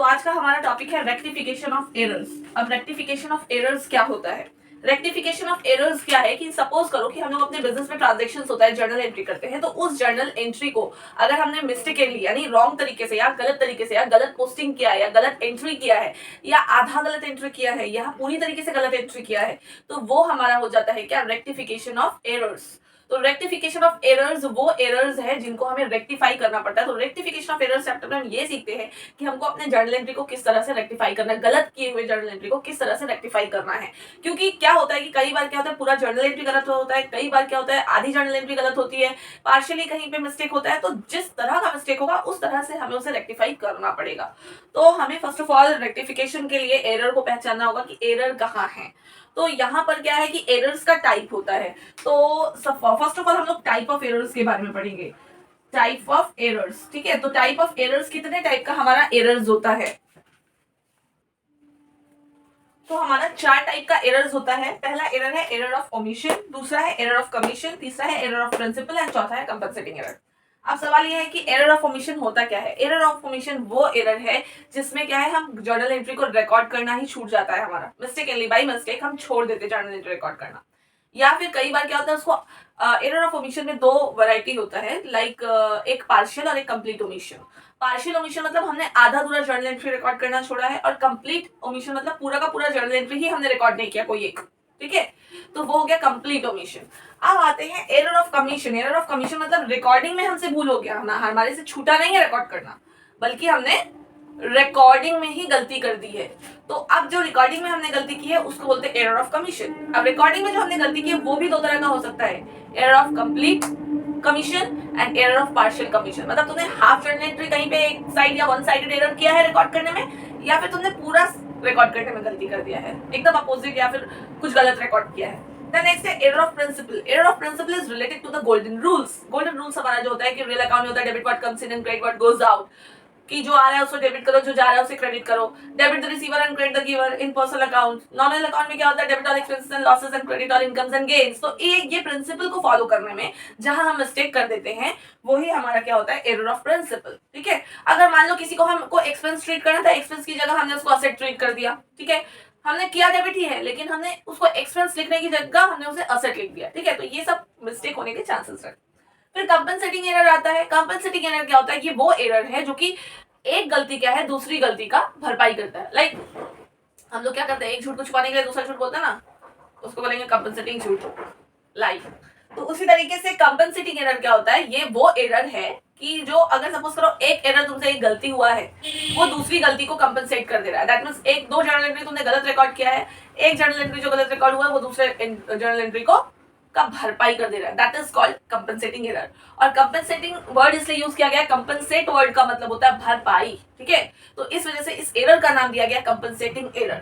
तो आज का हमारा टॉपिक है रेक्टिफिकेशन ऑफ एरर्स। अब रेक्टिफिकेशन ऑफ एरर्स क्या होता है? रेक्टिफिकेशन ऑफ एरर्स क्या है कि सपोज करो कि हम लोग अपने बिजनेस में ट्रांजेक्शन होता है, जर्नल एंट्री करते हैं, तो उस जर्नल एंट्री को अगर हमने मिस्टेकली यानी रॉन्ग तरीके से या गलत तरीके से या गलत पोस्टिंग किया है या गलत एंट्री किया है या आधा गलत एंट्री किया है या पूरी तरीके से गलत एंट्री किया है, तो वो हमारा हो जाता है क्या? Rectification of errors. तो रेक्टिफिकेशन ऑफ एरर्स वो एरर्स है जिनको हमें रेक्टिफाई करना पड़ता है। तो रेक्टिफिकेशन ऑफ एरर्स चैप्टर में हम ये सीखते हैं कि हमको अपने जर्नल एंट्री को किस तरह से रेक्टिफाई करना है, गलत किए हुए जर्नल एंट्री को किस तरह से रेक्टिफाई करना है। क्योंकि क्या होता है कि कई बार क्या होता है पूरा जर्नल एंट्री गलत होता है, कई बार क्या होता है आधी जर्नल एंट्री गलत होती है, पार्शियली कहीं पे मिस्टेक होता है। तो जिस तरह का मिस्टेक होगा उस तरह से हमें उसे रेक्टिफाई करना पड़ेगा। तो हमें फर्स्ट ऑफ ऑल रेक्टिफिकेशन के लिए एरर को पहचानना होगा कि एरर कहाँ है। तो यहाँ पर क्या है कि एरर्स का टाइप होता है। तो फर्स्ट ऑफ ऑल हम लोग टाइप ऑफ एरर्स के बारे में पढ़ेंगे। टाइप ऑफ एरर्स, ठीक है। तो टाइप ऑफ एरर्स कितने टाइप का हमारा एरर्स होता है? तो हमारा 4 टाइप का एरर्स होता है। पहला एरर है एरर ऑफ ओमिशन, दूसरा है एरर ऑफ कमीशन, तीसरा है एरर ऑफ प्रिंसिपल एंड चौथा है कंपनसेटिंग एरर। अब सवाल यह है कि एरर ऑफ ओमिशन होता क्या है? एरर ऑफ ओमिशन वो एरर है जिसमें क्या है हम जर्नल एंट्री को रिकॉर्ड करना ही छूट जाता है हमारा, मिस्टेकली बाय मिस्टेक हम छोड़ देते जर्नल एंट्री रिकॉर्ड करना। या फिर कई बार क्या होता है उसको एरर ऑफ ओमिशन में 2 वैरायटी होता है, लाइक एक पार्शियल और एक कंप्लीट ओमिशन। पार्शियल ओमिशन मतलब हमने आधा अधूरा जर्नल एंट्री रिकॉर्ड करना छोड़ा है, और कंप्लीट ओमिशन मतलब पूरा का पूरा जर्नल एंट्री ही हमने रिकॉर्ड नहीं किया कोई एक, ठीक है। तो वो हो गया कंप्लीट ओमिशन। अब आते हैं error of commission. Error of commission मतलब रिकॉर्डिंग में हमसे भूल हो गया, हमारे से छूटा नहीं है रिकॉर्ड करना, बल्कि हमने रिकॉर्डिंग में ही गलती कर दी है। तो अब जो रिकॉर्डिंग में हमने गलती की है उसको बोलते हैं एरर ऑफ कमीशन। अब रिकॉर्डिंग में जो हमने गलती की है वो भी 2 तरह का हो सकता है, error of complete commission and error of partial commission. मतलब तुमने हाफ जर्नल एंट्री कहीं पे एक साइड या वन साइडेड एरर किया है रिकॉर्ड करने में, या फिर तुमने पूरा रिकॉर्ड करने में गलती कर दिया है, एकदम अपोजिट या फिर कुछ गलत रिकॉर्ड किया है। Then next है error of principle. Error of principle is related to the golden rules. Golden rules हमारा जो होता है कि real account में होता है debit what comes in and credit what goes out. कि जो आ रहा है उसको डेबिट करो, जो जा रहा है उसे क्रेडिट करो। Debit the receiver and credit the giver in personal account. Nominal account में क्या होता है? Debit all expenses and losses and credit all incomes and gains. तो ये प्रिंसिपल को फॉलो करने में जहां हम मिस्टेक कर देते हैं वही हमारा क्या होता है? एरर ऑफ प्रिंसिपल, ठीक है। अगर मान लो किसी को हमको एक्सपेंस ट्रीट करना था, एक्सपेंस की जगह हमने उसको असेट ट्रीट कर दिया, ठीक है। हमने किया डेबिट ही है लेकिन हमने उसको एक्सपेंस लिखने की जगह हमने उसे असेट लिख दिया, ठीक है। तो ये सब मिस्टेक होने के चांसेस रहते हैं। फिर कंपनसेटिंग एरर आता है। कंपनसेटिंग एरर क्या होता है? ये वो एरर है जो कि एक गलती क्या है दूसरी गलती का भरपाई करता है। लाइक हम लोग क्या करते हैं, एक झूठ को छुपाने के लिए दूसरा झूठ बोलते हैं ना, उसको बोलेंगे कंपनसेटिंग झूठ, लाई। तो उसी तरीके से कंपनसेटिंग एरर क्या होता है? ये वो एरर है कि जो अगर सपोज करो एक एरर तुमसे एक गलती हुआ है वो दूसरी गलती को कंपनसेट कर दे रहा है। दैट मींस एक 2 जर्नल एंट्री तुमने गलत रिकॉर्ड किया है, एक जर्नल एंट्री जो गलत रिकॉर्ड हुआ है वो दूसरे जर्नल एंट्री को का भरपाई कर दे रहा है। That is called compensating error. और कंपनसेटिंग वर्ड इसलिए यूज किया गया, कंपनसेट वर्ड का मतलब होता है भरपाई, ठीक है। तो इस वजह से इस एरर का नाम दिया गया कंपनसेटिंग एरर।